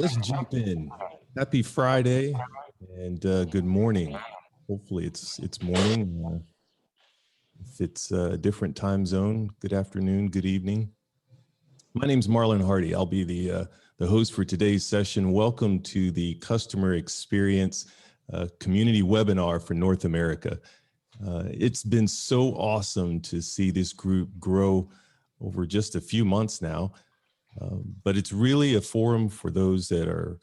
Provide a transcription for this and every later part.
let's jump in. Happy Friday and good morning. Hopefully it's morning. If it's a different time zone, good afternoon, good evening. My name's Marlon Hardy. I'll be the host for today's session. Welcome to the Customer Experience Community Webinar for North America. It's been so awesome to see this group grow over just a few months now. But it's really a forum for those that are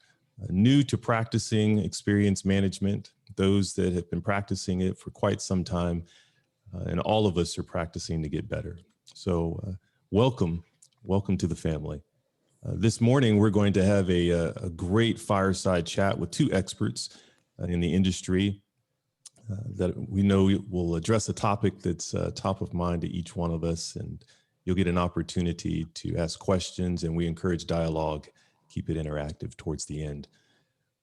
new to practicing experience management, those that have been practicing it for quite some time, and all of us are practicing to get better. So welcome to the family. This morning, we're going to have a great fireside chat with two experts in the industry that we know will address a topic that's top of mind to each one of us, and you'll get an opportunity to ask questions, and we encourage dialogue, keep it interactive towards the end.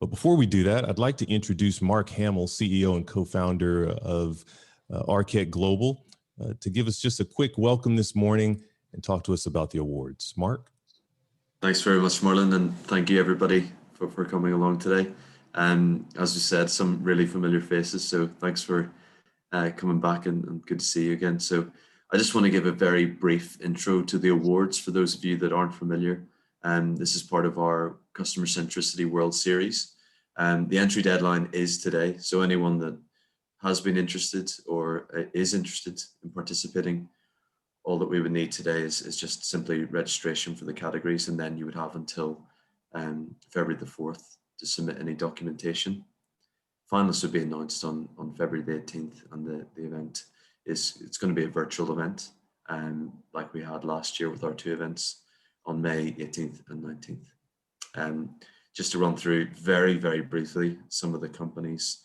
But before we do that, I'd like to introduce Mark Hamill, CEO and co-founder of Arquette Global, to give us just a quick welcome this morning and talk to us about the awards. Mark? Thanks very much, Marlon, and thank you everybody for coming along today. As you said, some really familiar faces, so thanks for coming back and good to see you again. So I just want to give a very brief intro to the awards for those of you that aren't familiar. This is part of our Customer Centricity World Series. The entry deadline is today, so anyone that has been interested or is interested in participating, all that we would need today is just simply registration for the categories, and then you would have until February the 4th to submit any documentation. Finalists will be announced on February the 18th, and the event it's going to be a virtual event, like we had last year with our two events on May 18th and 19th. Just to run through very, very briefly some of the companies.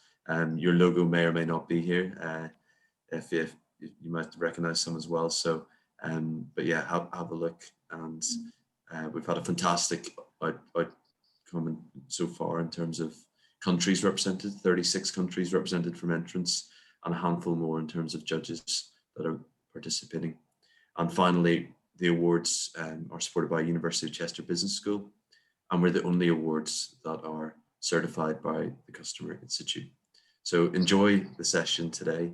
Your logo may or may not be here. If you might recognize some as well. So, but yeah, have a look. And we've had a fantastic outcome so far in terms of countries represented, 36 countries represented from entrants, and a handful more in terms of judges that are participating. And finally, the awards are supported by University of Chester Business School, and we're the only awards that are certified by the Customer Institute. So enjoy the session today,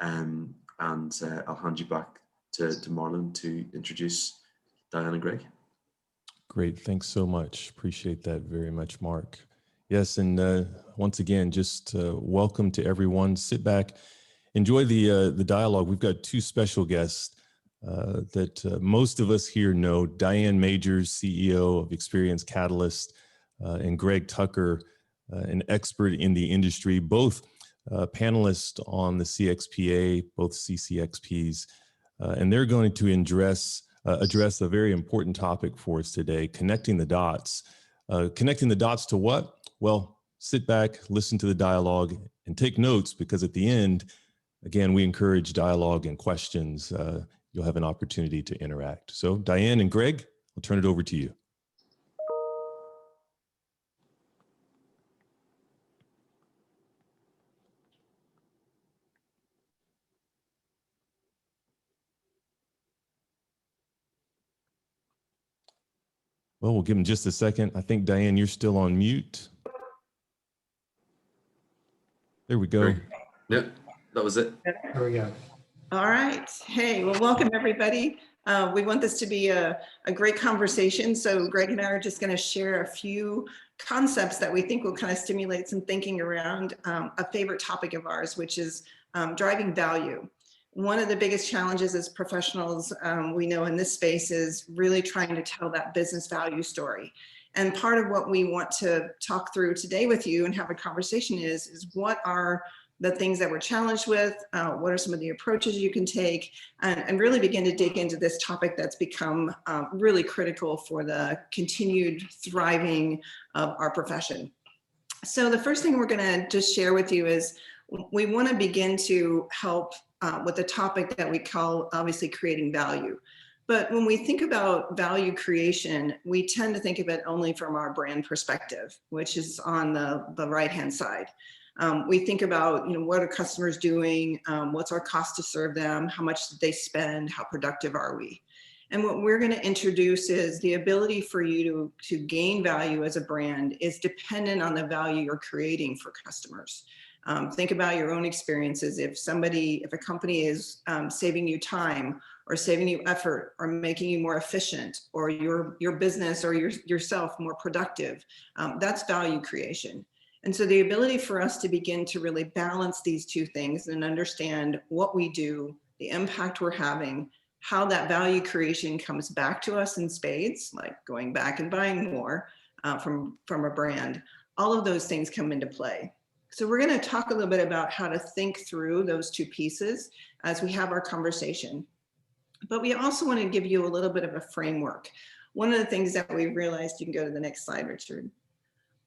and I'll hand you back to Marlon to introduce Diane and Greg. Great, thanks so much. Appreciate that very much, Mark. Yes, and once again, just welcome to everyone. Sit back, enjoy the dialogue. We've got two special guests that most of us here know: Diane Magers, CEO of Experience Catalyst, and Greg Tucker, an expert in the industry, both panelists on the CXPA, both CCXPs, and they're going to address a very important topic for us today: connecting the dots. Connecting the dots to what? Well, sit back, listen to the dialogue, and take notes, because at the end, again, we encourage dialogue and questions. You'll have an opportunity to interact. So Diane and Greg, I'll turn it over to you. Well, we'll give them just a second. I think, Diane, you're still on mute. There we go. Yep, that was it. There we go. All right. Hey, well, welcome everybody. We want this to be a great conversation. So Greg and I are just going to share a few concepts that we think will kind of stimulate some thinking around a favorite topic of ours, which is driving value. One of the biggest challenges as professionals we know in this space is really trying to tell that business value story. And part of what we want to talk through today with you and have a conversation is what are the things that we're challenged with, what are some of the approaches you can take, and really begin to dig into this topic that's become really critical for the continued thriving of our profession. So the first thing we're gonna just share with you is we wanna begin to help with a topic that we call, obviously, creating value. But when we think about value creation, we tend to think of it only from our brand perspective, which is on the right-hand side. We think about, what are customers doing? What's our cost to serve them? How much did they spend? How productive are we? And what we're going to introduce is the ability for you to gain value as a brand is dependent on the value you're creating for customers. Think about your own experiences. If a company is saving you time or saving you effort or making you more efficient, or your business or yourself more productive, that's value creation. And so the ability for us to begin to really balance these two things and understand what we do, the impact we're having, how that value creation comes back to us in spades, like going back and buying more from a brand, all of those things come into play. So we're going to talk a little bit about how to think through those two pieces as we have our conversation. But we also want to give you a little bit of a framework. One of the things that we've realized, you can go to the next slide, Richard.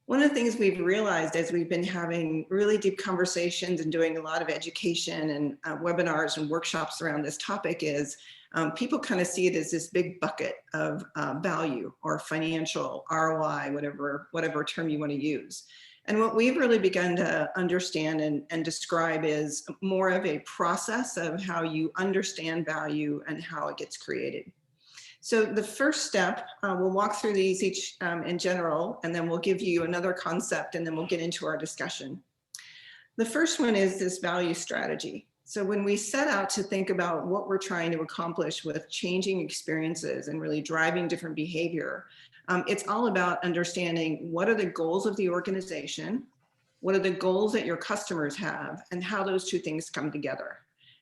One of the things we've realized as we've been having really deep conversations and doing a lot of education and webinars and workshops around this topic is people kind of see it as this big bucket of value or financial ROI, whatever term you want to use. And what we've really begun to understand and describe is more of a process of how you understand value and how it gets created. So the first step, we'll walk through these each in general, and then we'll give you another concept, and then we'll get into our discussion. The first one is this value strategy. So when we set out to think about what we're trying to accomplish with changing experiences and really driving different behavior, it's all about understanding what are the goals of the organization, what are the goals that your customers have, and how those two things come together.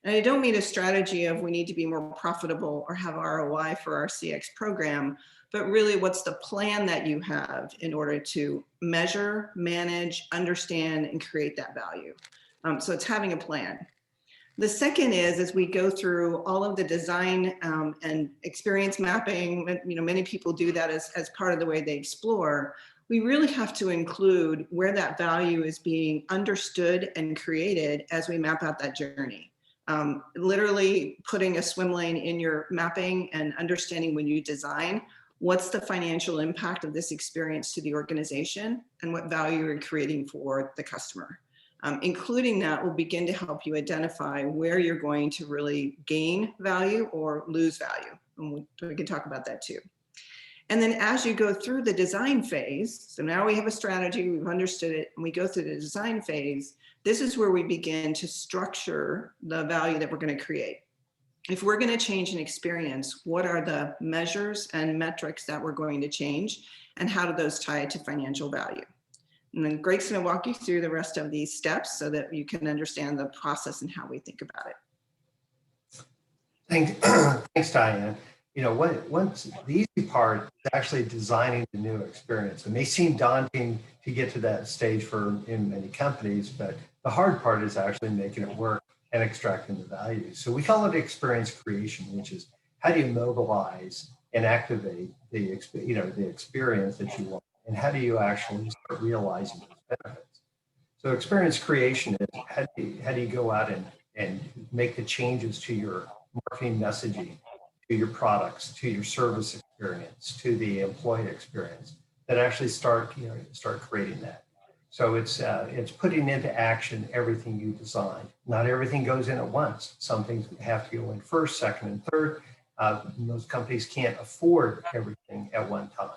And I don't mean a strategy of we need to be more profitable or have ROI for our CX program, but really what's the plan that you have in order to measure, manage, understand, and create that value. So it's having a plan. The second is, as we go through all of the design and experience mapping, many people do that as part of the way they explore, we really have to include where that value is being understood and created as we map out that journey. Literally putting a swim lane in your mapping and understanding when you design, what's the financial impact of this experience to the organization and what value you're creating for the customer. Including that will begin to help you identify where you're going to really gain value or lose value. And we can talk about that too. And then as you go through the design phase, so now we have a strategy, we've understood it, and we go through the design phase, this is where we begin to structure the value that we're going to create. If we're going to change an experience, what are the measures and metrics that we're going to change, and how do those tie to financial value? And then Greg's going to walk you through the rest of these steps so that you can understand the process and how we think about it. Thanks, Diane. Once the easy part is actually designing the new experience. It may seem daunting to get to that stage in many companies, but the hard part is actually making it work and extracting the value. So we call it experience creation, which is how do you mobilize and activate the experience that you want, and how do you actually start realizing those benefits? So experience creation is how do you go out and make the changes to your marketing messaging, to your products, to your service experience, to the employee experience that actually start creating that. So it's putting into action everything you designed. Not everything goes in at once. Some things have to go in first, second, and third. Most companies can't afford everything at one time.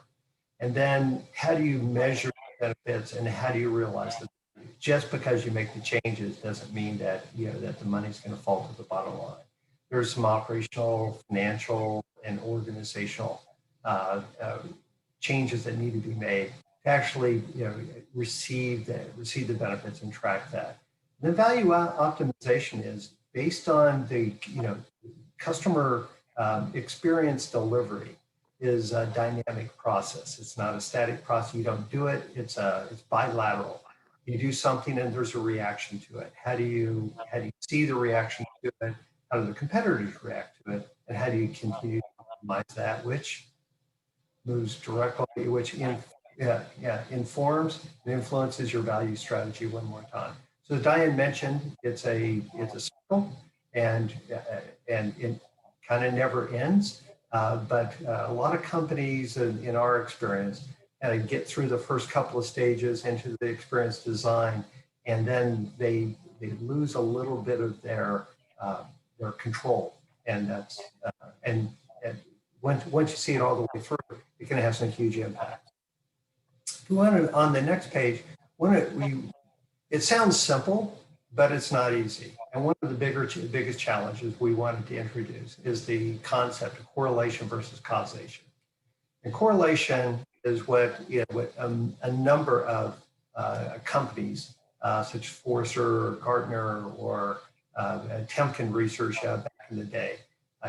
And then how do you measure benefits and how do you realize the value? Just because you make the changes doesn't mean that that the money's going to fall to the bottom line. There's some operational, financial, and organizational changes that need to be made to actually receive the benefits and track that. The value optimization is based on the customer experience delivery is a dynamic process. It's not a static process. You don't do it. It's bilateral. You do something and there's a reaction to it. How do you see the reaction to it? How do the competitors react to it? And how do you continue to optimize that, which moves directly, which informs and influences your value strategy one more time. So as Diane mentioned, it's a circle, and it kind of never ends. But a lot of companies, in our experience, get through the first couple of stages into the experience design, and then they lose a little bit of their control, and that's and once you see it all the way through, it can have some huge impact. On the next page, it sounds simple, but it's not easy. And one of the biggest challenges we wanted to introduce is the concept of correlation versus causation. And correlation is what a number of companies, such as Forrester or Gartner or Temkin Research back in the day,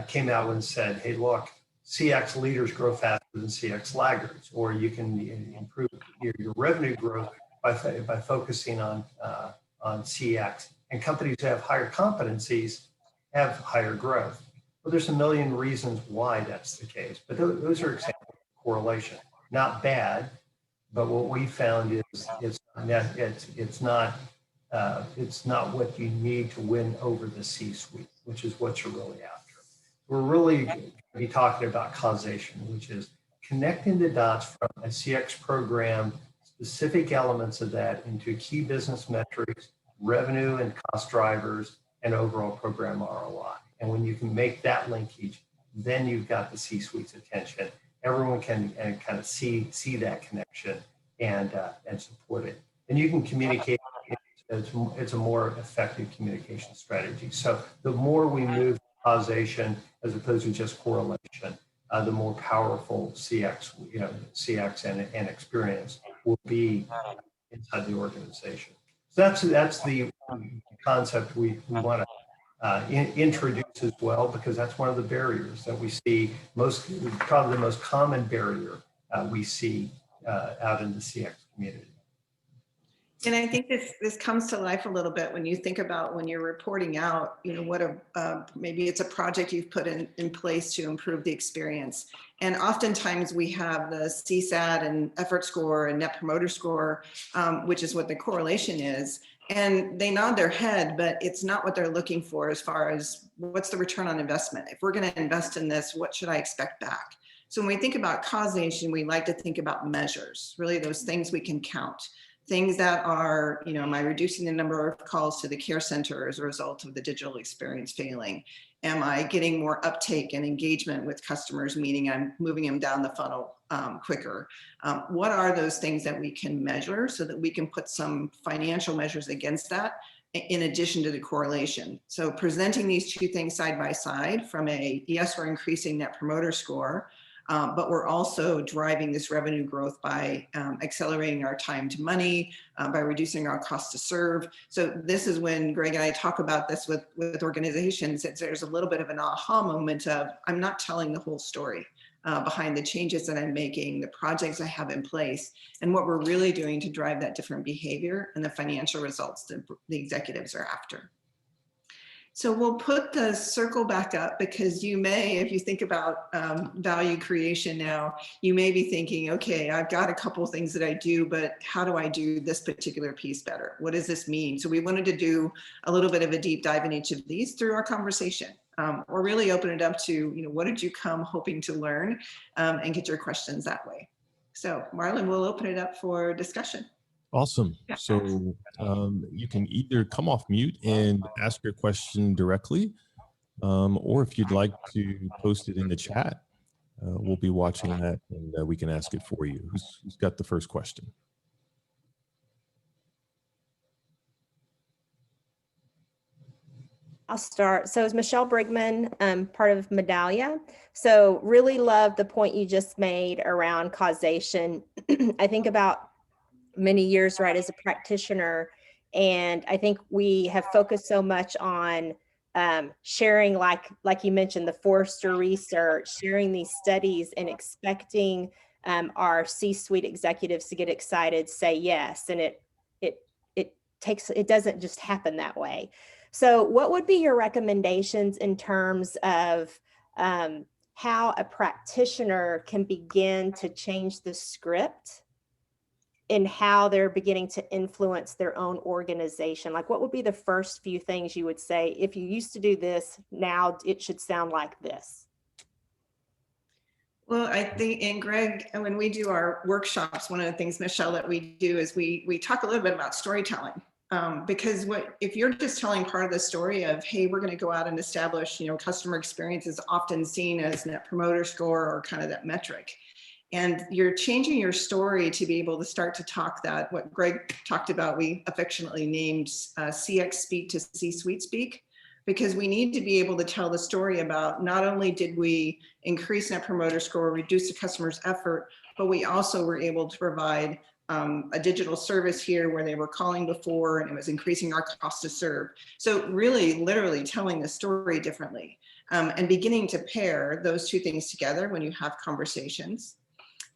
came out and said, hey, look, CX leaders grow faster than CX laggards, or you can improve your revenue growth by focusing on CX. And companies that have higher competencies have higher growth. Well, there's a million reasons why that's the case, but those are examples of correlation. Not bad, but what we found is it's not what you need to win over the C-suite, which is what you're really after. We're really going to be talking about causation, which is connecting the dots from a CX program, specific elements of that into key business metrics, revenue and cost drivers, and overall program ROI. And when you can make that linkage, then you've got the C-suite's attention. Everyone can kind of see that connection and support it. And you can communicate. It's a more effective communication strategy. So the more we move to causation as opposed to just correlation, the more powerful CX and experience will be inside the organization. So that's the concept we want to introduce as well, because that's one of the barriers that we see probably the most common barrier we see out in the CX community. And I think this comes to life a little bit when you think about when you're reporting out, what maybe it's a project you've put in place to improve the experience. And oftentimes we have the CSAT and effort score and net promoter score, which is what the correlation is. And they nod their head, but it's not what they're looking for as far as what's the return on investment. If we're going to invest in this, what should I expect back? So when we think about causation, we like to think about measures, really those things we can count. Things that are, am I reducing the number of calls to the care center as a result of the digital experience failing? Am I getting more uptake and engagement with customers, meaning I'm moving them down the funnel quicker? What are those things that we can measure so that we can put some financial measures against that in addition to the correlation? So presenting these two things side by side from yes, we're increasing net promoter score, but we're also driving this revenue growth by accelerating our time to money, by reducing our cost to serve. So this is when Greg and I talk about this with organizations. There's a little bit of an aha moment of, I'm not telling the whole story behind the changes that I'm making, the projects I have in place, and what we're really doing to drive that different behavior and the financial results that the executives are after. So we'll put the circle back up, because you may, if you think about value creation now, you may be thinking, okay, I've got a couple of things that I do, but how do I do this particular piece better? What does this mean? So we wanted to do a little bit of a deep dive in each of these through our conversation, or really open it up to, what did you come hoping to learn, and get your questions that way. So Marlon, we'll open it up for discussion. Awesome. So you can either come off mute and ask your question directly, or if you'd like to post it in the chat, we'll be watching that and we can ask it for you. Who's got the first question? I'll start. So is Michelle Brigman part of Medallia? So really love the point you just made around causation. I think about many years, right, as a practitioner, and I think we have focused so much on sharing, like you mentioned, the Forrester research, sharing these studies and expecting our C-suite executives to get excited, say yes, and it doesn't just happen that way. So what would be your recommendations in terms of how a practitioner can begin to change the script in how they're beginning to influence their own organization? Like, what would be the first few things you would say, if you used to do this, now it should sound like this? Well, I think, and Greg, when we do our workshops, one of the things, Michelle, that we do is we talk a little bit about storytelling. Because if you're just telling part of the story of, hey, we're going to go out and establish, customer experience is often seen as net promoter score or kind of that metric. And you're changing your story to be able to start to talk that, what Greg talked about, we affectionately named CX speak to C-suite speak, because we need to be able to tell the story about not only did we increase net promoter score, reduce the customer's effort, but we also were able to provide a digital service here where they were calling before and it was increasing our cost to serve. So really, literally telling the story differently and beginning to pair those two things together when you have conversations.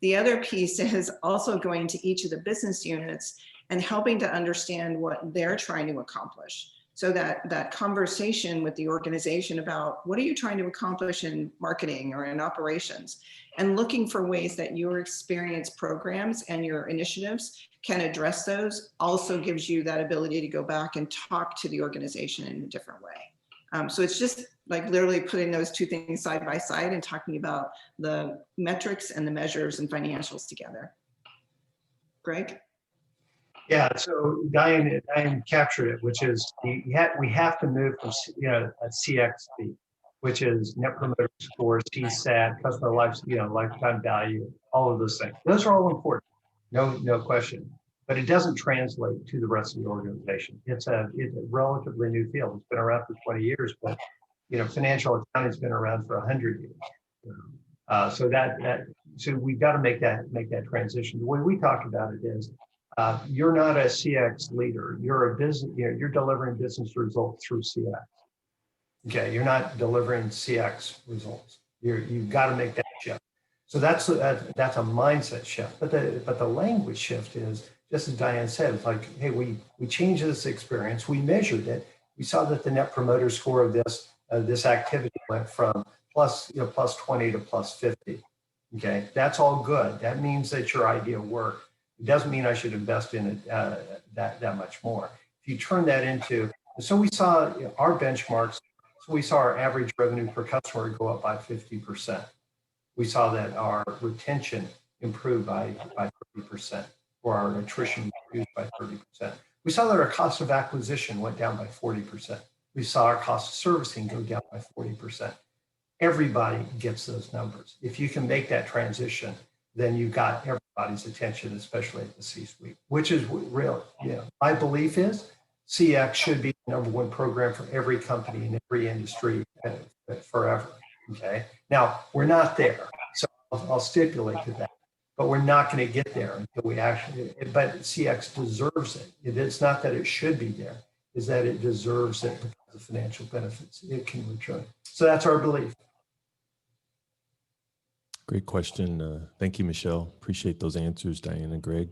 The other piece is also going to each of the business units and helping to understand what they're trying to accomplish. So that conversation with the organization about what are you trying to accomplish in marketing or in operations, and looking for ways that your experience programs and your initiatives can address those also gives you that ability to go back and talk to the organization in a different way. So it's just like literally putting those two things side by side and talking about the metrics and the measures and financials together. Greg? Yeah, so Diane captured it, which is we have to move from a CX speak, which is net promoter score, CSAT, customer lifetime value, all of those things. Those are all important, no question. But it doesn't translate to the rest of the organization. It's a relatively new field. It's been around for 20 years, but financial accounting's been around for 100 years. So we've got to make that transition. The way we talk about it is, you're not a CX leader. You're a business. You're delivering business results through CX. Okay, you're not delivering CX results. You've got to make that shift. So that's a mindset shift. But the language shift is, just as Diane said, it's like, hey, we changed this experience. We measured it. We saw that the net promoter score of this activity went from plus 20 to plus 50. Okay, that's all good. That means that your idea worked. It doesn't mean I should invest in it that much more. If you turn that into, so we saw our benchmarks, so we saw our average revenue per customer go up by 50%. We saw that our retention improved by 30%, or our attrition reduced by 30%. We saw that our cost of acquisition went down by 40%. We saw our cost of servicing go down by 40%. Everybody gets those numbers. If you can make that transition, then you've got everybody's attention, especially at the C-suite, which is real. My belief is CX should be the #1 program for every company in every industry forever. Okay. Now we're not there, so I'll stipulate to that. But we're not going to get there until we actually. But CX deserves it. It's not that it should be there; is that it deserves it because of the financial benefits it can return. So that's our belief. Great question. Thank you, Michelle. Appreciate those answers, Diane and Greg.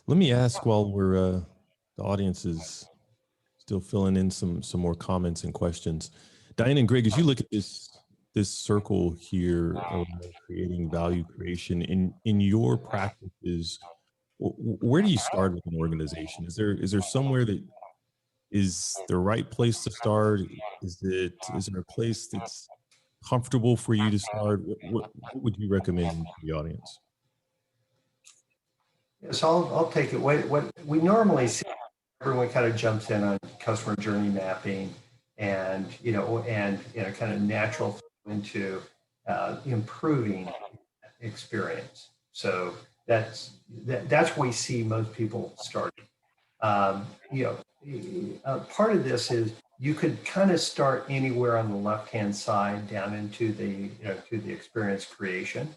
Let me ask, while we're the audience is still filling in some more comments and questions, Diane and Greg, as you look at this circle here of creating value creation in your practices, where do you start with an organization? Is there somewhere that is the right place to start? Is there a place that's comfortable for you to start? What would you recommend to the audience? So I'll take it. What we normally see, everyone kind of jumps in on customer journey mapping, and kind of natural into improving experience. So that's where we see most people starting. Part of this is you could kind of start anywhere on the left-hand side down into to the experience creation.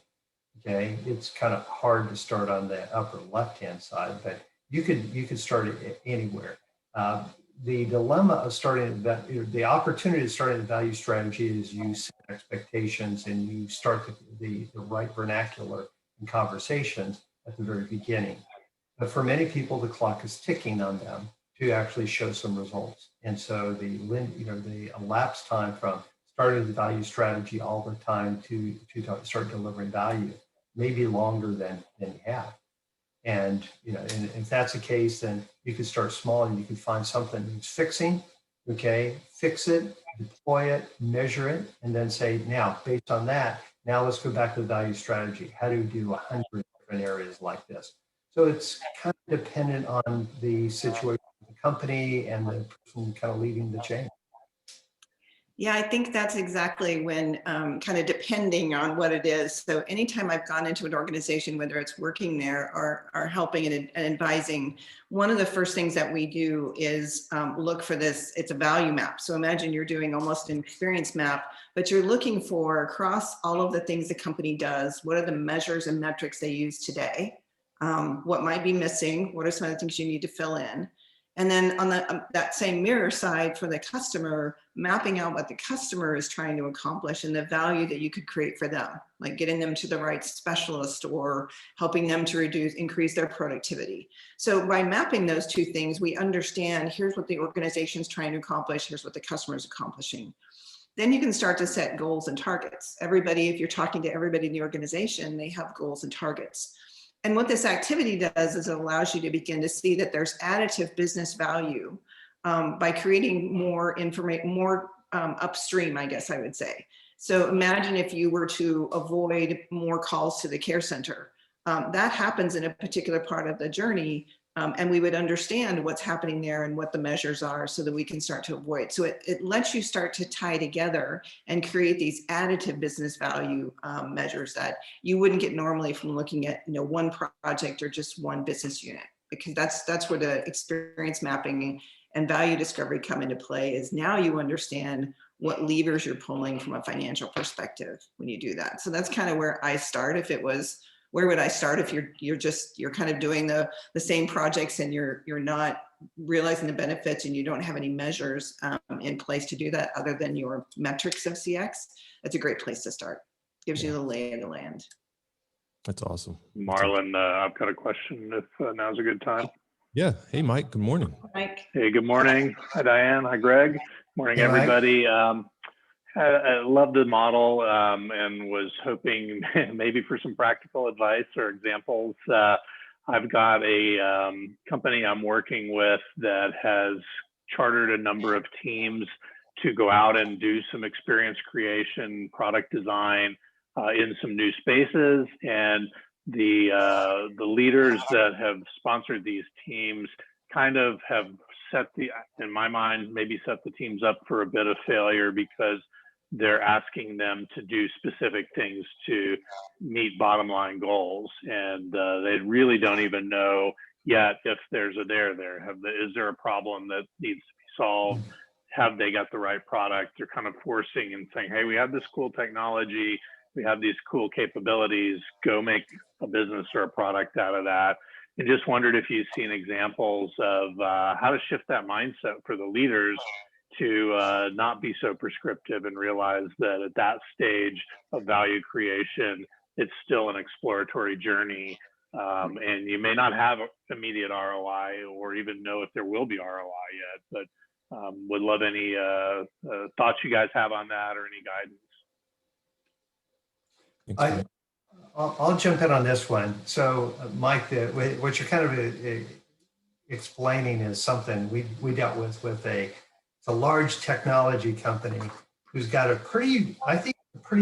Okay, it's kind of hard to start on the upper left-hand side, but you could start it anywhere. The dilemma of the opportunity to start the value strategy is you set expectations and you start the right vernacular and conversations at the very beginning. But for many people, the clock is ticking on them to actually show some results. And so the elapsed time from starting the value strategy all the time to start delivering value may be longer than you have. And and if that's the case, then you could start small and you can find something that's fixing. Okay, fix it, deploy it, measure it, and then say, now based on that, now let's go back to the value strategy. How do we do 100 different areas like this? So it's kind of dependent on the situation of the company and the person kind of leading the change. Yeah, I think that's exactly when kind of depending on what it is. So anytime I've gone into an organization, whether it's working there or helping and advising, one of the first things that we do is look for this. It's a value map. So imagine you're doing almost an experience map, but you're looking for across all of the things the company does, what are the measures and metrics they use today? What might be missing? What are some of the things you need to fill in? And then on that same mirror side for the customer, mapping out what the customer is trying to accomplish and the value that you could create for them, like getting them to the right specialist or helping them to increase their productivity. So by mapping those two things, we understand here's what the organization is trying to accomplish, here's what the customer is accomplishing. Then you can start to set goals and targets. Everybody, if you're talking to everybody in the organization, they have goals and targets. And what this activity does is it allows you to begin to see that there's additive business value by creating more information, more upstream, I guess I would say. So imagine if you were to avoid more calls to the care center. That happens in a particular part of the journey, and we would understand what's happening there and what the measures are so that we can start to avoid. So it lets you start to tie together and create these additive business value measures that you wouldn't get normally from looking at one project or just one business unit, because that's where the experience mapping and value discovery come into play. Is now you understand what levers you're pulling from a financial perspective when you do that. So that's kind of where I start. If it was, where would I start if you're kind of doing the same projects and you're not realizing the benefits and you don't have any measures in place to do that other than your metrics of CX? That's a great place to start. Gives you the lay of the land. That's awesome. Marlon, I've got a question if now's a good time. Yeah. Hey, Mike. Good morning. Mike. Hey, good morning. Hi, Diane. Hi, Greg. Morning, Hey, Mike. everybody. I love the model and was hoping maybe for some practical advice or examples. I've got a company I'm working with that has chartered a number of teams to go out and do some experience creation, product design in some new spaces. And the leaders that have sponsored these teams kind of have in my mind, maybe set the teams up for a bit of failure because they're asking them to do specific things to meet bottom line goals. And they really don't even know yet if there's a there there. Is there a problem that needs to be solved? Have they got the right product? They're kind of forcing and saying, hey, we have this cool technology. We have these cool capabilities. Go make a business or a product out of that. And just wondered if you've seen examples of how to shift that mindset for the leaders to not be so prescriptive and realize that at that stage of value creation, it's still an exploratory journey. And you may not have immediate ROI or even know if there will be ROI yet, but would love any thoughts you guys have on that or any guidance. I'll jump in on this one. So, Mike, what you're kind of explaining is something we dealt with a large technology company who's got a pretty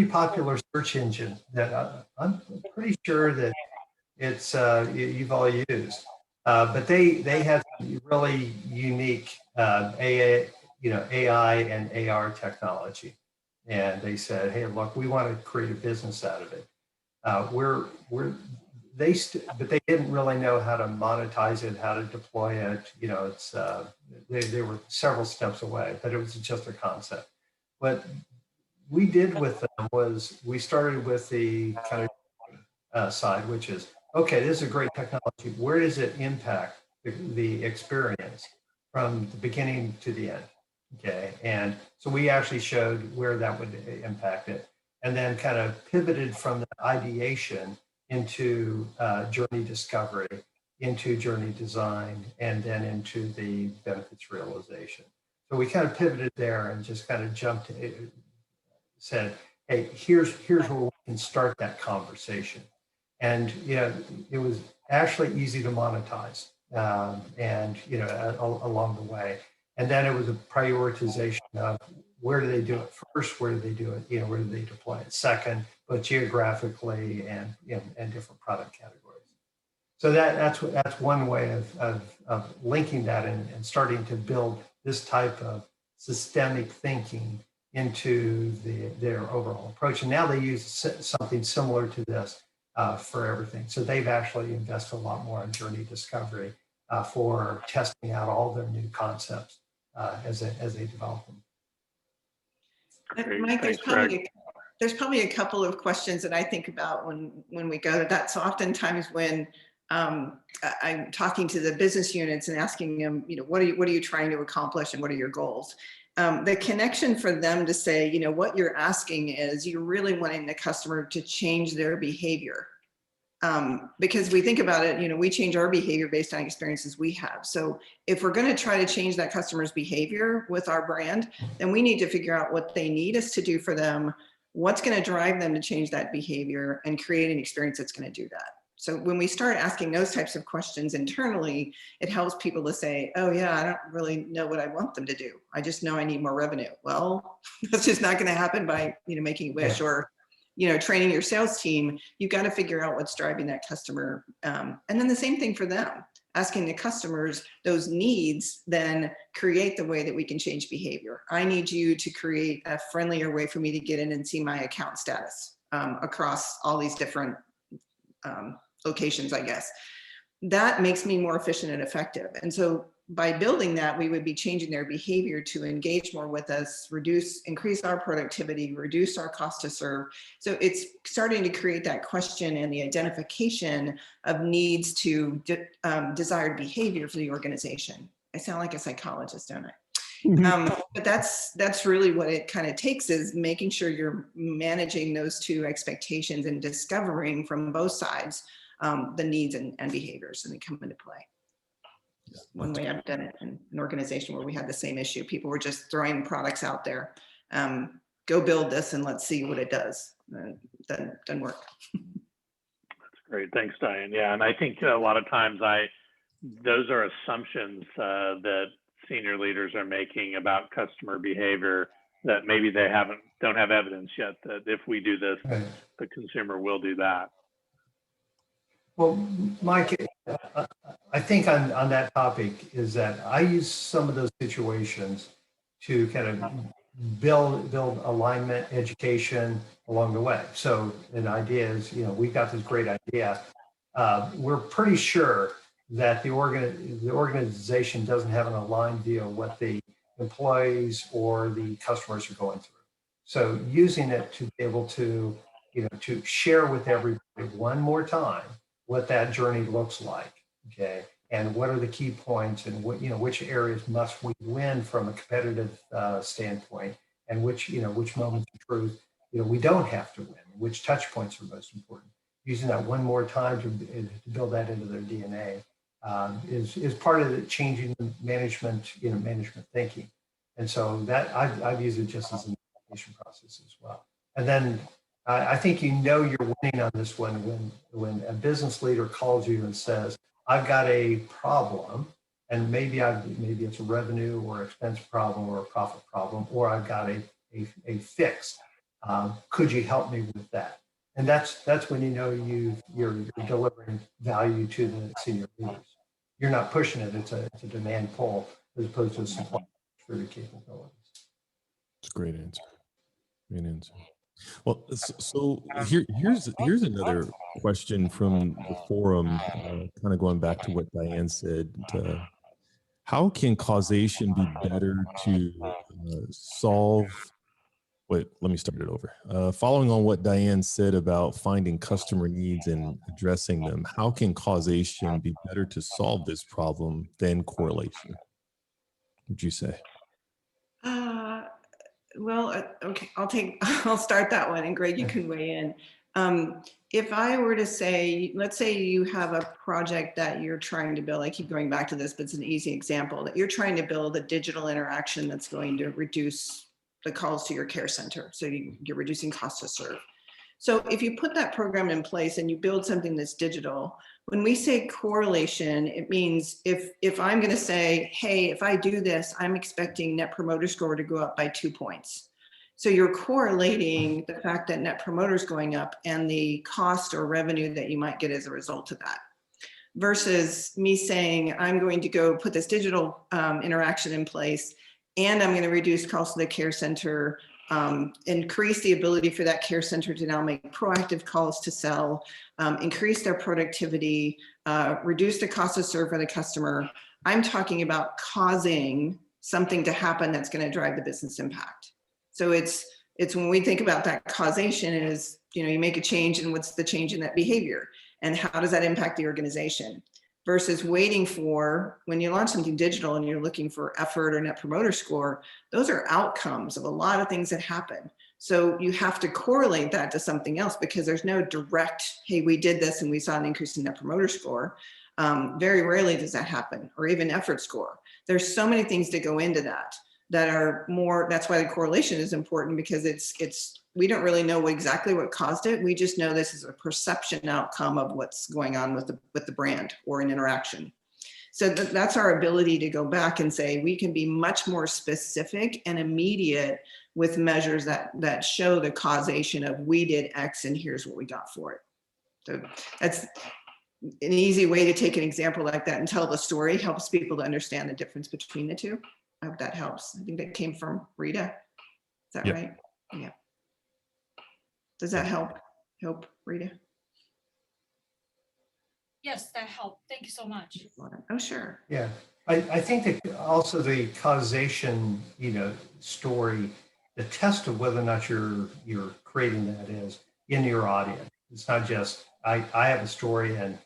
popular search engine that I'm pretty sure that it's you've all used, but they had really unique AI and AR technology, and they said, hey, look, we want to create a business out of it. But they didn't really know how to monetize it, how to deploy it. It's they were several steps away, but it was just a concept. What we did with them was we started with the kind of side, which is, okay, this is a great technology. Where does it impact the experience from the beginning to the end? Okay, and so we actually showed where that would impact it, and then kind of pivoted from the ideation into journey discovery, into journey design, and then into the benefits realization. So we kind of pivoted there and just kind of jumped, said, hey, here's where we can start that conversation. And it was actually easy to monetize, and along the way. And then it was a prioritization of where do they do it first, where do they do it, where do they deploy it second, but geographically and different product categories. So that's one way of linking that and starting to build this type of systemic thinking into their overall approach. And now they use something similar to this for everything. So they've actually invested a lot more in journey discovery for testing out all their new concepts as they develop them. Great. Mike, Thanks, Greg. there's probably a couple of questions that I think about when we go to that. So oftentimes when I'm talking to the business units and asking them, what are you trying to accomplish and what are your goals? The connection for them to say, what you're asking is you're really wanting the customer to change their behavior. Because we think about it, we change our behavior based on experiences we have. So if we're going to try to change that customer's behavior with our brand, then we need to figure out what they need us to do for them, what's going to drive them to change that behavior and create an experience that's going to do that. So when we start asking those types of questions internally, it helps people to say, oh yeah, I don't really know what I want them to do. I just know I need more revenue. Well, that's just not going to happen by, making a wish or, training your sales team. You've got to figure out what's driving that customer. And then the same thing for them, asking the customers those needs, then create the way that we can change behavior. I need you to create a friendlier way for me to get in and see my account status across all these different locations, I guess. That makes me more efficient and effective. And so by building that, we would be changing their behavior to engage more with us, increase our productivity, reduce our cost to serve. So it's starting to create that question and the identification of needs to desired behavior for the organization. I sound like a psychologist, don't I? But that's really what it kind of takes, is making sure you're managing those two expectations and discovering from both sides the needs and behaviors, and they come into play. One way I've done it in an organization where we had the same issue. People were just throwing products out there. Go build this and let's see what it does. Doesn't work. That's great. Thanks, Diane. Yeah, and I think a lot of times those are assumptions that senior leaders are making about customer behavior that maybe they don't have evidence yet that if we do this, the consumer will do that. Well, Mike, I think on that topic is that I use some of those situations to kind of build alignment, education along the way. So an idea is, we've got this great idea. We're pretty sure that the organization doesn't have an aligned view of what the employees or the customers are going through. So using it to be able to, to share with everybody one more time what that journey looks like, okay? And what are the key points, and what, which areas must we win from a competitive standpoint, and which moments of truth, we don't have to win, which touch points are most important. Using that one more time to build that into their DNA is part of the changing management, management thinking. And so that I've used it just as an education process as well. And then I think you're winning on this one when a business leader calls you and says, I've got a problem, and maybe it's a revenue or expense problem or a profit problem, or I've got a fix. Could you help me with that? And that's when you're delivering value to the senior leaders. You're not pushing it; it's a demand pull as opposed to a supply for the capabilities. It's a great answer. Great answer. Well, so here's another question from the forum, kind of going back to what Diane said. How can causation be better to solve? Wait, let me start it over. Following on what Diane said about finding customer needs and addressing them, how can causation be better to solve this problem than correlation, would you say? Well, okay, I'll start that one, and Greg, you can weigh in. If I were to say, let's say you have a project that you're trying to build, I keep going back to this, but it's an easy example, that you're trying to build a digital interaction that's going to reduce the calls to your care center. So you're reducing cost to serve. So if you put that program in place and you build something that's digital, when we say correlation, it means if I'm going to say, hey, if I do this, I'm expecting Net Promoter Score to go up by 2 points. So you're correlating the fact that Net Promoter is going up and the cost or revenue that you might get as a result of that. versus me saying, I'm going to go put this digital interaction in place, and I'm going to reduce costs to the care center, increase the ability for that care center to now make proactive calls to sell, increase their productivity, reduce the cost to serve for the customer. I'm talking about causing something to happen that's going to drive the business impact. So it's when we think about that causation is, you know, you make a change and what's the change in that behavior and how does that impact the organization, versus waiting for when you launch something digital and you're looking for effort or net promoter score. Those are outcomes of a lot of things that happen. So you have to correlate that to something else, because there's no direct, hey, we did this and we saw an increase in net promoter score. Very rarely does that happen, or even effort score. There's so many things that go into that are more, that's why the correlation is important, because we don't really know exactly what caused it. We just know this is a perception outcome of what's going on with the brand or an interaction. So that's our ability to go back and say, we can be much more specific and immediate with measures that show the causation of we did X and here's what we got for it. So that's an easy way to take an example like that and tell the story, helps people to understand the difference between the two. I hope that helps. I think that came from Rita. Is that right? Yeah. Does that help? Rita? Yes, that helped. Thank you so much. Oh, sure. Yeah, I think that also the causation, story, the test of whether or not you're creating that is in your audience. It's not just I have a story and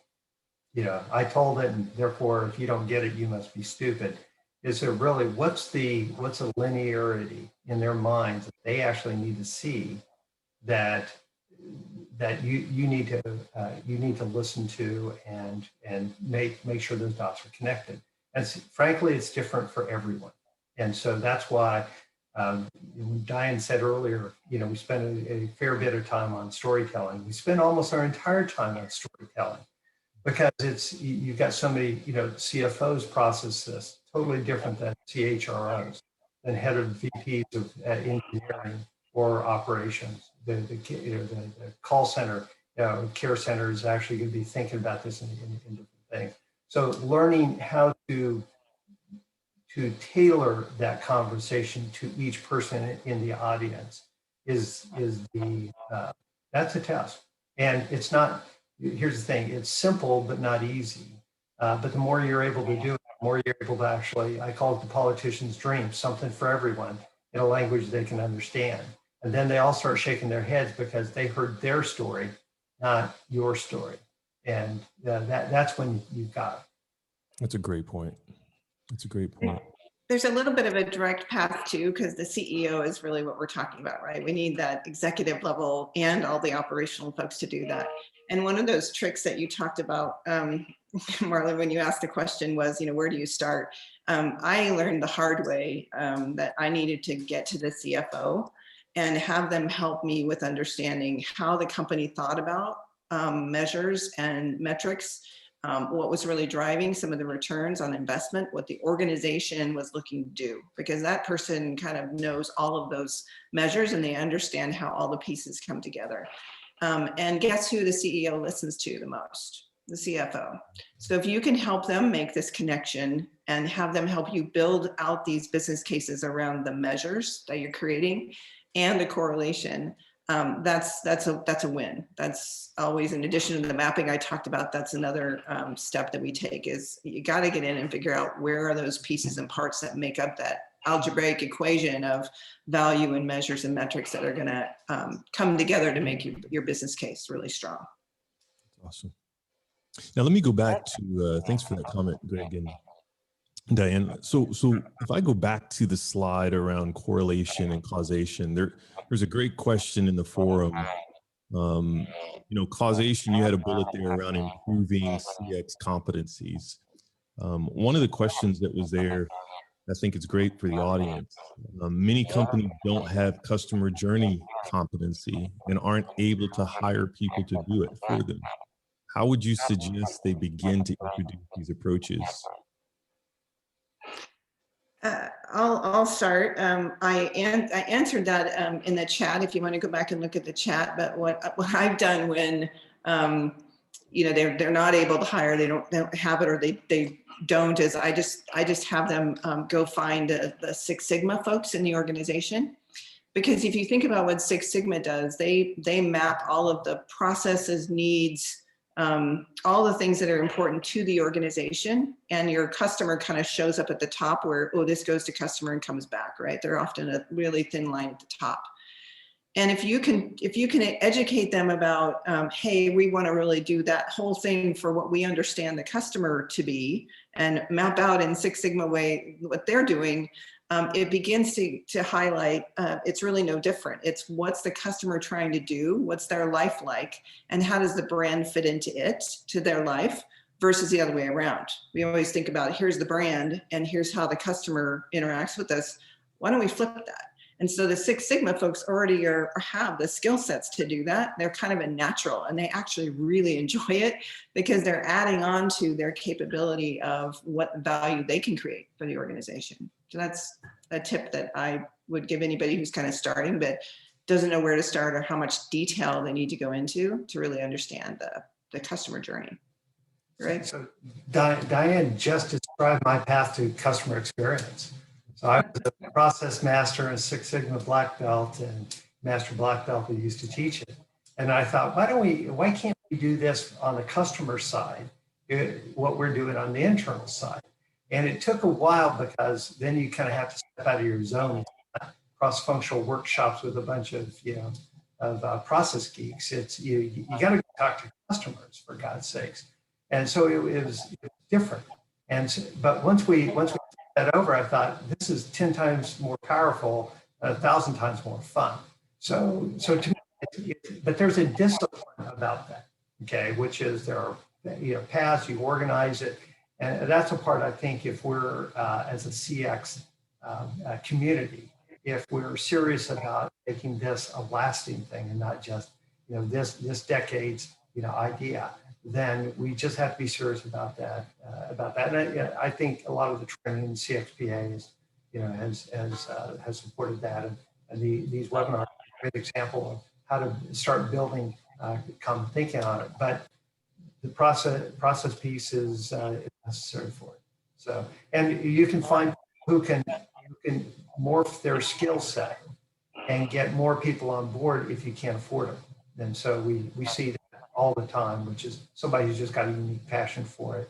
I told it, and therefore if you don't get it, you must be stupid. Is there really what's a linearity in their minds that they actually need to see that you need to listen to and make sure those dots are connected. And frankly, it's different for everyone. And so that's why Diane said earlier, we spend a fair bit of time on storytelling. We spend almost our entire time on storytelling because you've got so many, CFOs process this totally different than CHROs, than head of VPs of engineering or operations. The call center, care center is actually going to be thinking about this in different things. So learning how to tailor that conversation to each person in the audience is that's a test. And it's not, here's the thing, it's simple but not easy. But the more you're able to do it, the more you're able to actually, I call it the politician's dream, something for everyone in a language they can understand. And then they all start shaking their heads because they heard their story, not your story. And that's when you've got it. That's a great point. That's a great point. There's a little bit of a direct path too, because the CEO is really what we're talking about, right? We need that executive level and all the operational folks to do that. And one of those tricks that you talked about, Marla, when you asked the question was, where do you start? I learned the hard way that I needed to get to the CFO and have them help me with understanding how the company thought about measures and metrics, what was really driving some of the returns on investment, what the organization was looking to do, because that person kind of knows all of those measures and they understand how all the pieces come together. And guess who the CEO listens to the most? The CFO. So if you can help them make this connection and have them help you build out these business cases around the measures that you're creating and the correlation, that's a win. That's always, in addition to the mapping I talked about, that's another step that we take is you got to get in and figure out where are those pieces and parts that make up that algebraic equation of value and measures and metrics that are going to come together to make your business case really strong. Awesome. Now let me go back to, thanks for that comment, Greg and Diane. So if I go back to the slide around correlation and causation, there's a great question in the forum. Causation, you had a bullet there around improving CX competencies. One of the questions that was there, I think it's great for the audience. Many companies don't have customer journey competency and aren't able to hire people to do it for them. How would you suggest they begin to introduce these approaches? I'll start. I answered that in the chat if you want to go back and look at the chat. But what I've done when they're not able to hire, they don't have it, or they don't, is I just have them go find the Six Sigma folks in the organization. Because if you think about what Six Sigma does, they map all of the processes, needs, all the things that are important to the organization, and your customer kind of shows up at the top where, oh, this goes to customer and comes back, right? They're often a really thin line at the top. And if you can educate them about, hey, we want to really do that whole thing for what we understand the customer to be, and map out in Six Sigma way what they're doing, it begins to highlight it's really no different. It's what's the customer trying to do, what's their life like, and how does the brand fit into it, to their life, versus the other way around. We always think about, here's the brand and here's how the customer interacts with us. Why don't we flip that? And so the Six Sigma folks already have the skill sets to do that. They're kind of a natural, and they actually really enjoy it because they're adding on to their capability of what value they can create for the organization. So that's a tip that I would give anybody who's kind of starting but doesn't know where to start or how much detail they need to go into to really understand the customer journey. Right? So Diane just described my path to customer experience. So I was a process master and Six Sigma black belt and master black belt who used to teach it. And I thought, why can't we do this on the customer side, what we're doing on the internal side? And it took a while because then you kind of have to step out of your zone, cross-functional workshops with a bunch of, process geeks. It's you got to talk to customers, for God's sakes. And so it was different. But once we that over, I thought, this is 10 times more powerful, 1,000 times more fun. So to me, but there's a discipline about that, okay, which is there are paths, you organize it. And that's a part, I think, if we're as a CX community, if we're serious about making this a lasting thing and not just this decade's idea, then we just have to be serious about that. And I think a lot of the training in CXPA has supported that, and these webinars are a great example of how to start building common thinking on it. But the process piece is necessary for it. So, and you can find who can morph their skill set and get more people on board if you can't afford them. And so we see that all the time, which is somebody who's just got a unique passion for it.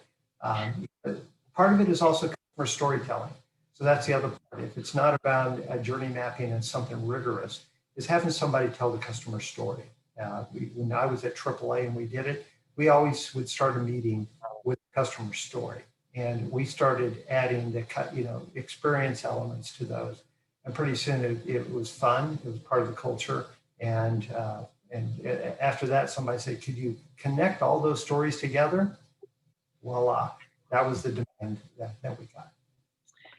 Part of it is also customer storytelling. So that's the other part. If it's not about journey mapping and something rigorous, is having somebody tell the customer story. When I was at AAA and we did it, we always would start a meeting with the customer story. And we started adding the experience elements to those. And pretty soon it was fun. It was part of the culture. And after that, somebody said, could you connect all those stories together? Voila, that was the demand that we got.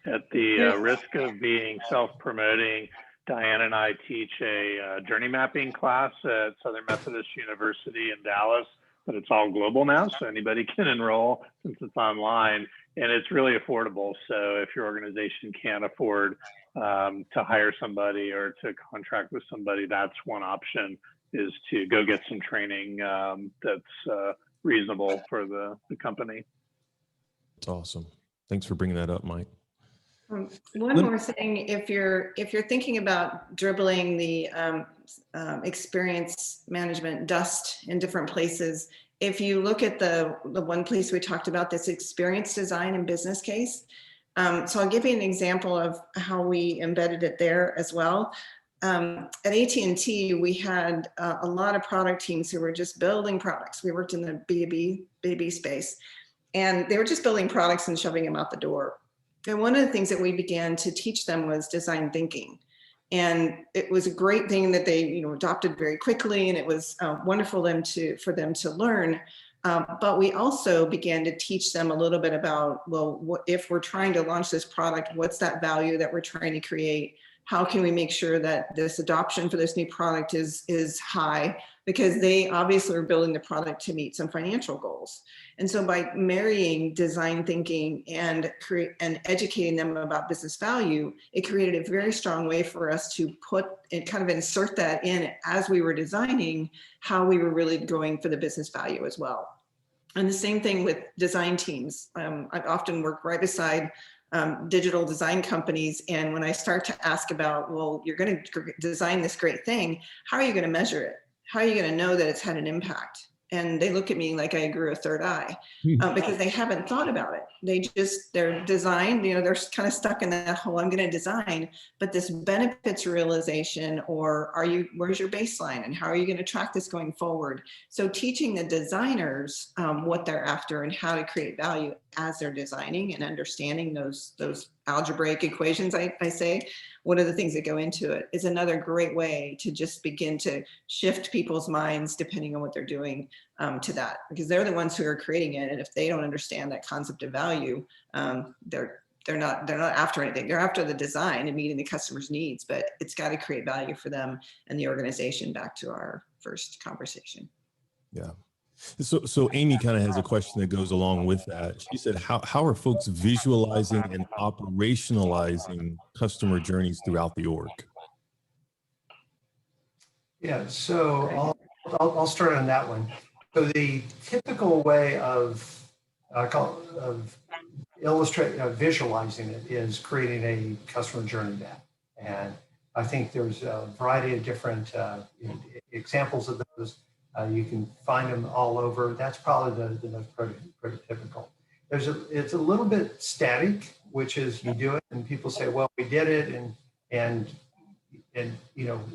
At the risk of being self-promoting, Diane and I teach a journey mapping class at Southern Methodist University in Dallas, but it's all global now, so anybody can enroll since it's online, and it's really affordable. So if your organization can't afford to hire somebody or to contract with somebody, that's one option, is to go get some training that's reasonable for the company. That's awesome. Thanks for bringing that up, Mike. One more thing, if you're thinking about dribbling the experience management dust in different places, if you look at the one place we talked about, this experience design and business case. So I'll give you an example of how we embedded it there as well. At AT&T, we had a lot of product teams who were just building products. We worked in the B2B space, and they were just building products and shoving them out the door. And one of the things that we began to teach them was design thinking. And it was a great thing that they adopted very quickly, and it was wonderful for them to learn. But we also began to teach them a little bit about, well, if we're trying to launch this product, what's that value that we're trying to create? How can we make sure that this adoption for this new product is high? Because they obviously are building the product to meet some financial goals. And so by marrying design thinking and educating them about business value, it created a very strong way for us to put and kind of insert that in as we were designing how we were really going for the business value as well. And the same thing with design teams. I've often worked right beside digital design companies. And when I start to ask about, well, you're going to design this great thing, how are you going to measure it? How are you going to know that it's had an impact? And they look at me like I grew a third eye because they haven't thought about it. They're designed, they're kind of stuck in that whole, I'm going to design, but this benefits realization, or where's your baseline and how are you going to track this going forward? So teaching the designers what they're after and how to create value as they're designing and understanding those algebraic equations, I say, what are the things that go into it, is another great way to just begin to shift people's minds depending on what they're doing to that, because they're the ones who are creating it. And if they don't understand that concept of value, they're not after anything. They're after the design and meeting the customer's needs, but it's got to create value for them and the organization, back to our first conversation. Yeah. So Amy kind of has a question that goes along with that. She said, how are folks visualizing and operationalizing customer journeys throughout the org? Yeah, so I'll start on that one. So the typical way of visualizing it is creating a customer journey map. And I think there's a variety of different examples of those. You can find them all over. That's probably the most prototypical. It's a little bit static, which is you do it and people say, well, we did it and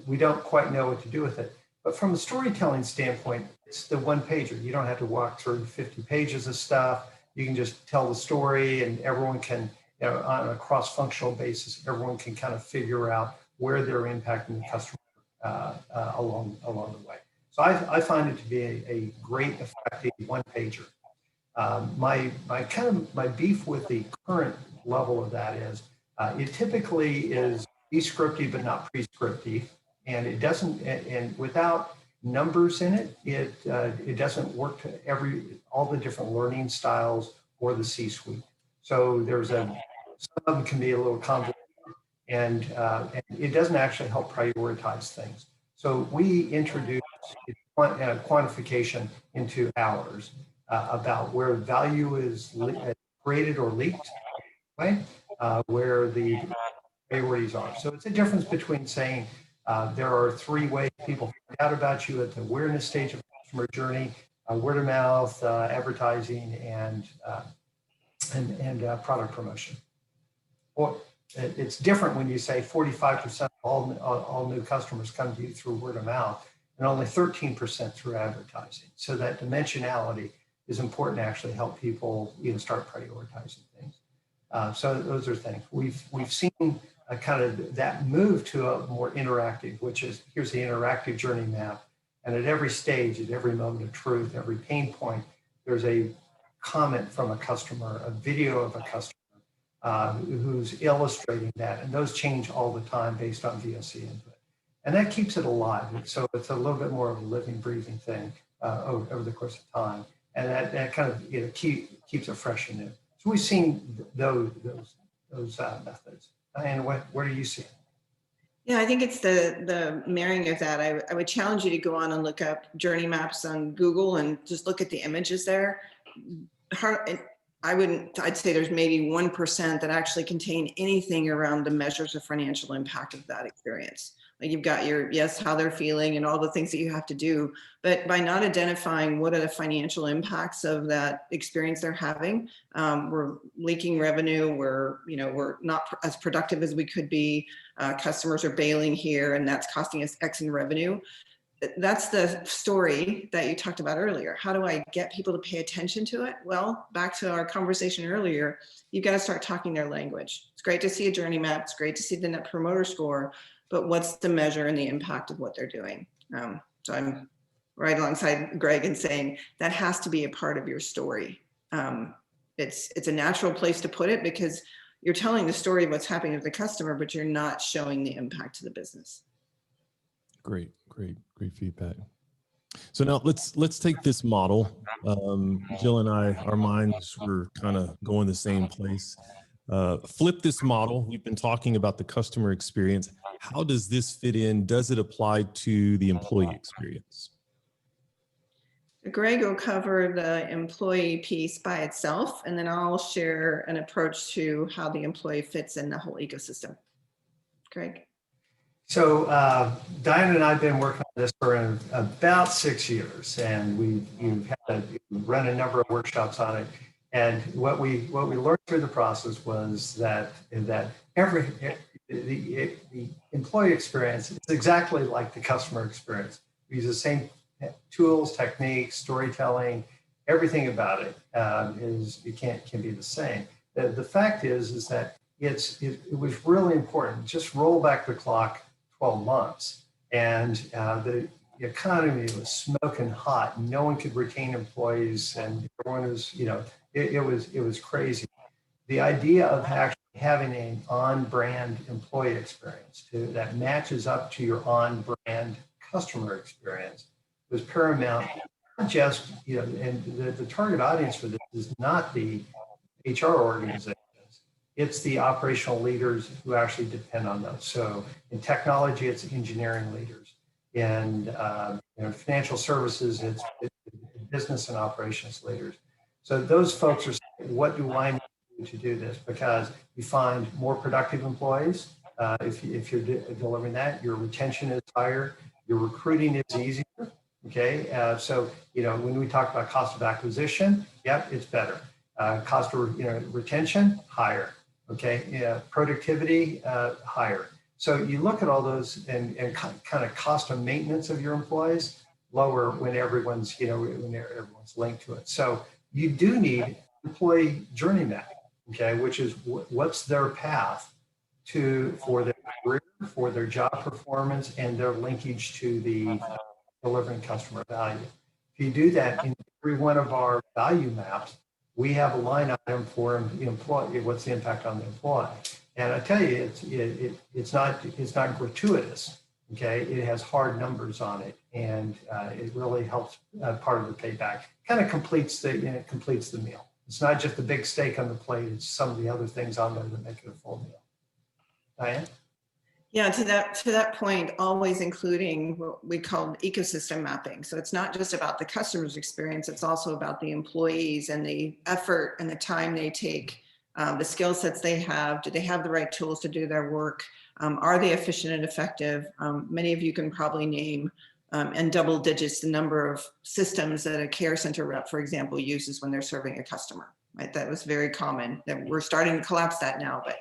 we don't quite know what to do with it. But from a storytelling standpoint, it's the one pager. You don't have to walk through 50 pages of stuff. You can just tell the story, and everyone can, on a cross-functional basis, everyone can kind of figure out where they're impacting the customer along the way. So I find it to be a great, effective one pager. My beef with the current level of that is it typically is descriptive but not prescriptive, and it doesn't, and without numbers in it, it doesn't work to all the different learning styles or the C-suite. So some of them can be a little convoluted, and it doesn't actually help prioritize things. So we introduce quantification into hours about where value is created or leaked, right? Where the priorities are. So it's a difference between saying there are 3 ways people find out about you at the awareness stage of the customer journey: word of mouth, advertising, and product promotion. Or it's different when you say 45% of all new customers come to you through word of mouth, and only 13% through advertising. So that dimensionality is important to actually help people start prioritizing things. So those are things we've seen kind of that move to a more interactive, which is, here's the interactive journey map, and at every stage, at every moment of truth, every pain point, there's a comment from a customer, a video of a customer who's illustrating that, and those change all the time based on VOC input. And that keeps it alive. So it's a little bit more of a living, breathing thing over the course of time. And that kind of keeps it fresh and new. So we've seen those methods. Diane, what do you see? Yeah, I think it's the marrying of that. I would challenge you to go on and look up journey maps on Google and just look at the images there. I'd say there's maybe 1% that actually contain anything around the measures of financial impact of that experience. Like you've got how they're feeling and all the things that you have to do, but by not identifying what are the financial impacts of that experience they're having, we're leaking revenue, we're not as productive as we could be, customers are bailing here, and that's costing us X in revenue. That's the story that you talked about earlier. How do I get people to pay attention to it? Well, back to our conversation earlier, you've got to start talking their language. It's great to see a journey map. It's great to see the Net Promoter Score, but what's the measure and the impact of what they're doing? So I'm right alongside Greg in saying that has to be a part of your story. It's a natural place to put it because you're telling the story of what's happening with the customer, but you're not showing the impact to the business. Great feedback. So now let's take this model. Jill and I, our minds were kind of going the same place. Flip this model. We've been talking about the customer experience. How does this fit in? Does it apply to the employee experience? Greg will cover the employee piece by itself, and then I'll share an approach to how the employee fits in the whole ecosystem. Greg. So Diane and I have been working on this for about 6 years, and we've run a number of workshops on it. And what we learned through the process was that the employee experience is exactly like the customer experience. We use the same tools, techniques, storytelling, everything about it can be the same. The fact is that it was really important. Just roll back the clock 12 months, and the economy was smoking hot. No one could retain employees, and everyone was, it was crazy. The idea of actually having an on-brand employee experience that matches up to your on-brand customer experience was paramount. Not just, and the target audience for this is not the HR organizations. It's the operational leaders who actually depend on those. So in technology, it's engineering leaders. In financial services, it's business and operations leaders. So those folks are saying, what do I need to do this? Because you find more productive employees. If you're delivering that, your retention is higher, your recruiting is easier. Okay, so when we talk about cost of acquisition, yep, it's better. Cost of retention, higher. Okay, productivity, higher. So you look at all those and kind of cost of maintenance of your employees, lower when everyone's linked to it. So you do need employee journey mapping, okay, which is what's their path for their career, for their job performance, and their linkage to the delivering customer value. If you do that in every one of our value maps, we have a line item for the employee. What's the impact on the employee? And I tell you, it's not gratuitous. Okay, it has hard numbers on it, and it really helps part of the payback. Kind of completes the meal. It's not just the big steak on the plate. It's some of the other things on there that make it a full meal. Diane? Yeah, to that point, always including what we call ecosystem mapping. So it's not just about the customer's experience, it's also about the employees and the effort and the time they take, the skill sets they have. Do they have the right tools to do their work? Are they efficient and effective? Many of you can probably name in double digits the number of systems that a care center rep, for example, uses when they're serving a customer. Right? That was very common. That we're starting to collapse that now, but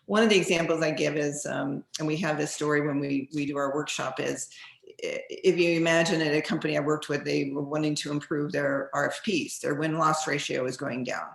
one of the examples I give is, and we have this story when we do our workshop, is if you imagine at a company I worked with, they were wanting to improve their RFPs, their win-loss ratio is going down.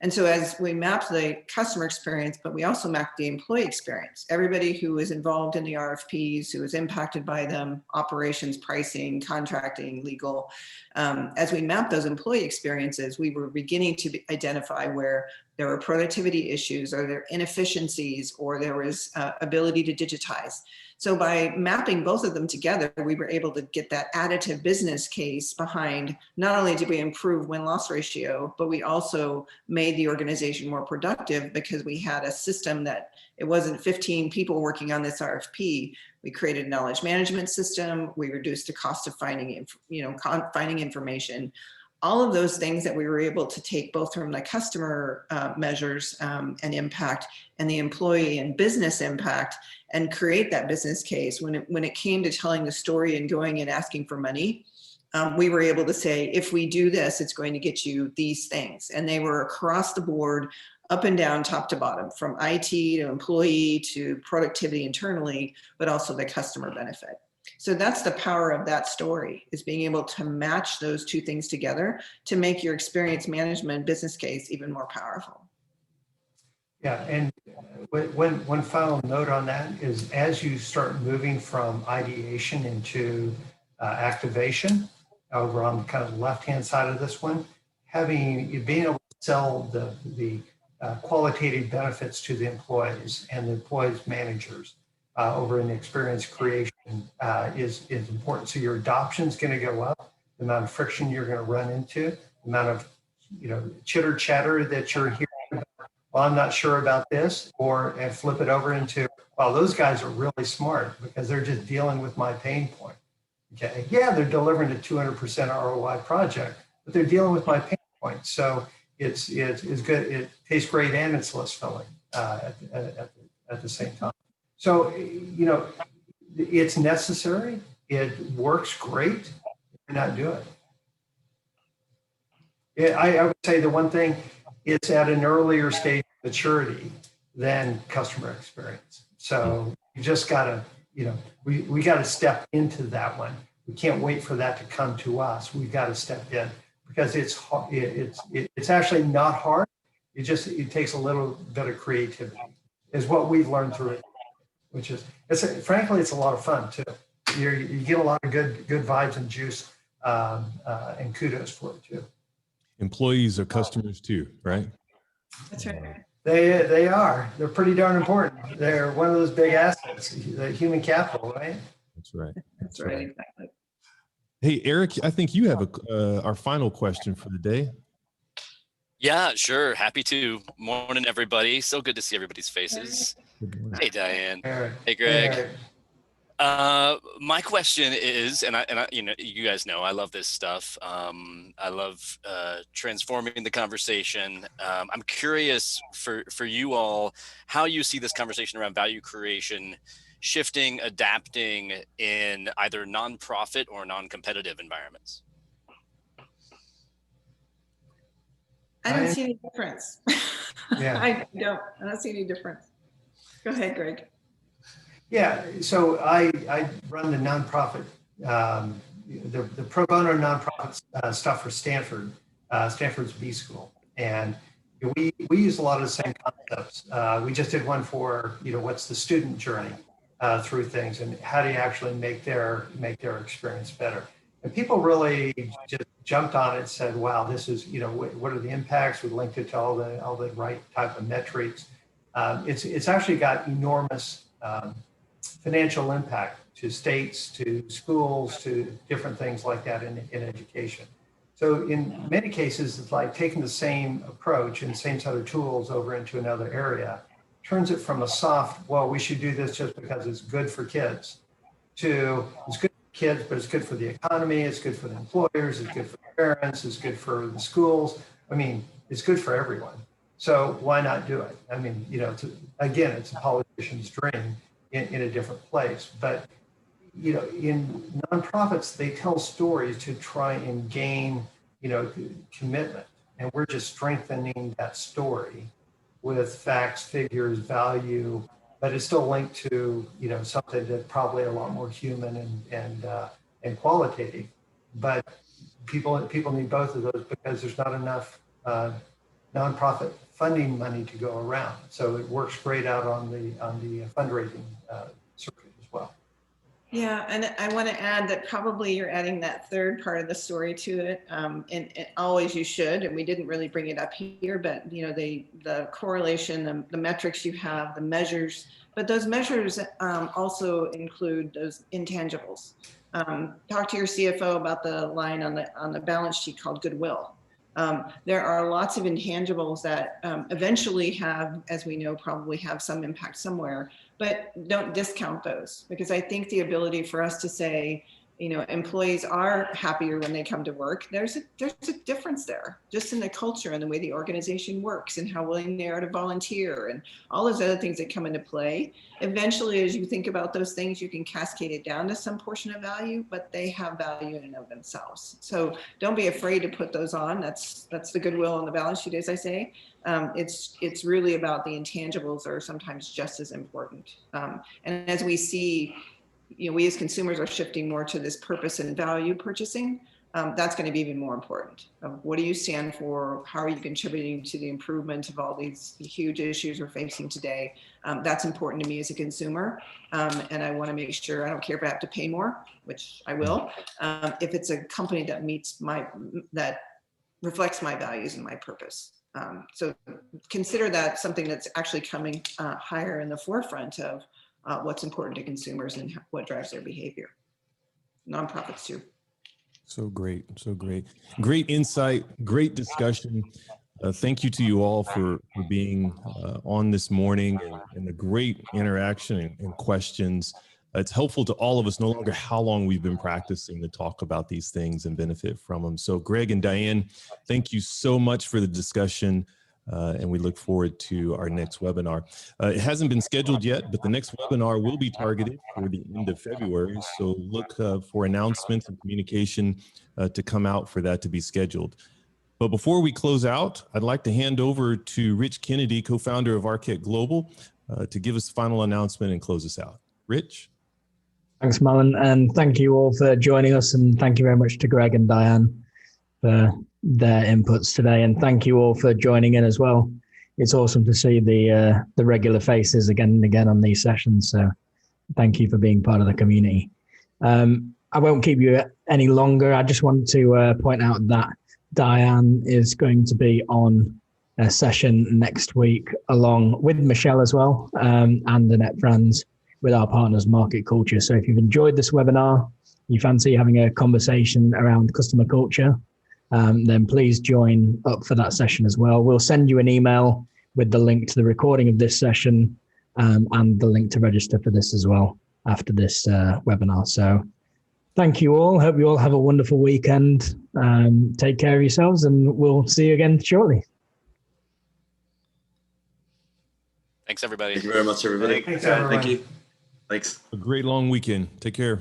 And so as we mapped the customer experience, but we also mapped the employee experience, everybody who was involved in the RFPs, who was impacted by them, operations, pricing, contracting, legal. As we mapped those employee experiences, we were beginning to identify where there were productivity issues, or there inefficiencies, or there was ability to digitize. So by mapping both of them together, we were able to get that additive business case behind, not only did we improve win-loss ratio, but we also made the organization more productive because we had a system that it wasn't 15 people working on this RFP. We created a knowledge management system. We reduced the cost of finding information. All of those things that we were able to take both from the customer measures and impact, and the employee and business impact, and create that business case. When it came to telling the story and going and asking for money, we were able to say, if we do this, it's going to get you these things. And they were across the board, up and down, top to bottom, from IT to employee to productivity internally, but also the customer benefit. So that's the power of that story, is being able to match those two things together to make your experience management business case even more powerful. Yeah, and one final note on that is, as you start moving from ideation into activation, over on kind of the left-hand side of this one, being able to sell the qualitative benefits to the employees and the employees' managers over in experience creation is important. So your adoption is going to go up, the amount of friction you're going to run into, the amount of chitter chatter that you're hearing about, well, I'm not sure about this, and flip it over into, well, those guys are really smart because they're just dealing with my pain point. Okay, yeah, they're delivering a 200% ROI project, but they're dealing with my pain points. So it's good. It tastes great and it's less filling at the same time. So, you know, it's necessary. It works great. You're not doing it. Yeah, I would say the one thing, it's at an earlier stage of maturity than customer experience. So you just got to, you know, we got to step into that one. We can't wait for that to come to us. We've got to step in because it's actually not hard. It takes a little bit of creativity is what we've learned through it, which is, frankly, it's a lot of fun too. You get a lot of good vibes and juice and kudos for it too. Employees are customers too, right? That's right. They are. They're pretty darn important. They're one of those big assets, the human capital, right? That's right. That's right. Exactly. Hey, Eric, I think you have our final question for the day. Yeah, sure. Happy to. Morning, everybody. So good to see everybody's faces. Hey, Diane. Eric. Hey, Greg. Eric. My question is, and I, you know, you guys know, I love this stuff. I love transforming the conversation. I'm curious for you all, how you see this conversation around value creation shifting, adapting in either nonprofit or non-competitive environments. I don't see any difference. Yeah. I don't see any difference. Go ahead, Greg. Yeah, so I run the nonprofit, the pro bono nonprofit stuff for Stanford, Stanford's B School, and we use a lot of the same concepts. We just did one for, you know, what's the student journey through things, and how do you actually make their experience better? And people really just jumped on it and said, "Wow, this is, you know, what are the impacts?" We linked it to all the right type of metrics. It's actually got enormous financial impact to states, to schools, to different things like that in education. So in many cases, it's like taking the same approach and same set of tools over into another area, turns it from a soft, well, we should do this just because it's good for kids, to it's good for kids, but it's good for the economy, it's good for the employers, it's good for the parents, it's good for the schools. I mean, it's good for everyone. So why not do it? I mean, you know, again, it's a politician's dream in a different place. But, you know, in nonprofits, they tell stories to try and gain, you know, commitment. And we're just strengthening that story with facts, figures, value, but it's still linked to, you know, something that's probably a lot more human and qualitative. But people need both of those because there's not enough nonprofit funding money to go around. So it works great out on the fundraising circuit as well. Yeah, and I want to add that probably you're adding that third part of the story to it, and always you should. And we didn't really bring it up here, but you know, the correlation, the metrics you have, the measures, but those measures also include those intangibles. Talk to your CFO about the line on the balance sheet called goodwill. There are lots of intangibles that eventually have, as we know, probably have some impact somewhere, but don't discount those, because I think the ability for us to say, you know, employees are happier when they come to work. There's a difference there, just in the culture and the way the organization works and how willing they are to volunteer and all those other things that come into play. Eventually, as you think about those things, you can cascade it down to some portion of value, but they have value in and of themselves. So don't be afraid to put those on. That's the goodwill on the balance sheet, as I say. It's really about the intangibles are sometimes just as important. And as we see, you know, we as consumers are shifting more to this purpose and value purchasing. That's going to be even more important. What do you stand for? How are you contributing to the improvement of all these huge issues we're facing today? That's important to me as a consumer. And I want to make sure, I don't care if I have to pay more, which I will, if it's a company that that reflects my values and my purpose. So consider that something that's actually coming higher in the forefront of what's important to consumers and what drives their behavior. Nonprofits too. So great. So great. Great insight, great discussion. Thank you to you all for being on this morning and the great interaction and questions. it's helpful to all of us no longer how long we've been practicing to talk about these things and benefit from them. So Greg and Diane, thank you so much for the discussion. And we look forward to our next webinar. It hasn't been scheduled yet, but the next webinar will be targeted for the end of February. So look for announcements and communication to come out for that to be scheduled. But before we close out, I'd like to hand over to Rich Kennedy, co-founder of Arquette Global, to give us a final announcement and close us out. Rich? Thanks, Marlon, and thank you all for joining us, and thank you very much to Greg and Diane for their inputs today, and thank you all for joining in as well. It's awesome to see the regular faces again and again on these sessions, so thank you for being part of the community. I won't keep you any longer. I just want to point out that Diane is going to be on a session next week along with Michelle as well, and Annette Franz with our partners Market Culture. So if you've enjoyed this webinar, you fancy having a conversation around customer culture, then please join up for that session as well. We'll send you an email with the link to the recording of this session and the link to register for this as well after this webinar. So thank you all. Hope you all have a wonderful weekend. Take care of yourselves, and we'll see you again shortly. Thanks, everybody. Thank you very much, everybody. Thanks, everyone. Thank you. Thanks. A great long weekend. Take care.